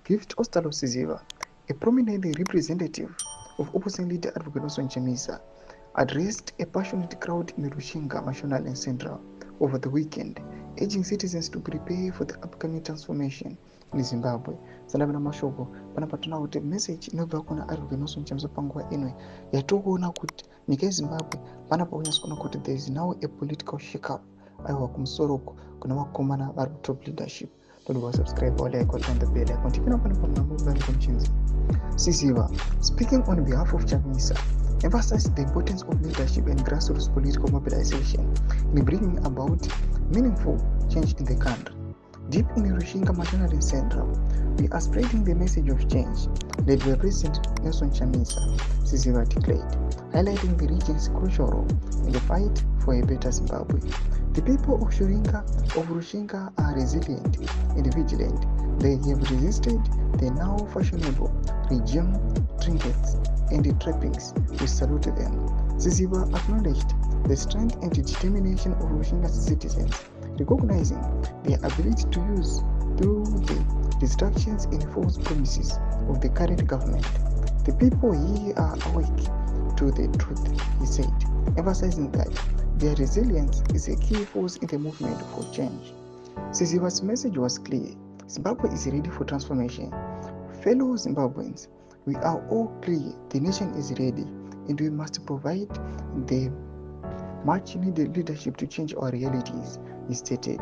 Gift Ostalo Siziva, a prominent representative of opposition leader Advocate Chamisa, addressed a passionate crowd in Rushinga, National and Central over the weekend, urging citizens to prepare for the upcoming transformation in Zimbabwe. Sandabina mashoko panapatana kuti message inobva kuna Advocate Chamisa panguva inwe yatokuona kuti nyika yeZimbabwe panapaunyasikuona kuti there is now a political shake-up aiwa kumusoroko kuna vakomana vari top leadership. Don't subscribe or like or turn the bell icon. Siziva, speaking on behalf of Chamisa, emphasized the importance of leadership and grassroots political mobilization in bringing about meaningful change in the country. Deep in Rushinga, National and Central, we are spreading the message of change led by President Nelson Chamisa, Siziva declared, highlighting the region's crucial role in the fight for a better Zimbabwe. The people of Rushinga are resilient and vigilant. They have resisted the now fashionable regime trinkets and trappings. We salute them. Siziva acknowledged the strength and determination of Rushinga's citizens, recognizing their ability to use through the distractions and false promises of the current government. The people here are awake to the truth, he said, emphasizing that their resilience is a key force in the movement for change. Siziva's message was clear. Zimbabwe is ready for transformation. Fellow Zimbabweans, we are all clear the nation is ready and we must provide the much needed leadership to change our realities, he stated.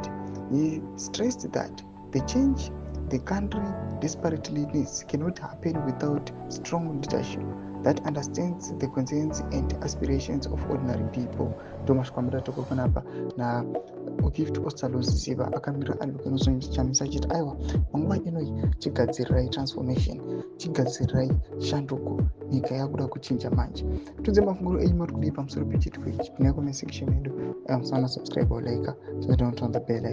He stressed that the change the country desperately needs cannot happen without strong leadership that understands the concerns and aspirations of ordinary people. Thomas Kwamira tokopanapa na Gift Ostalo Siziva akamira Advocate Chamisa chiti aiwa manguva inoi chigadzirai transformation, chigadzirai shanduko, nyika yakuda kuchinja manje. Tudze mafunguro enyu muri kudii pamusoro pechituiko ichi. Pinai comment section yedu. Subscribe or like so don't turn the bell icon.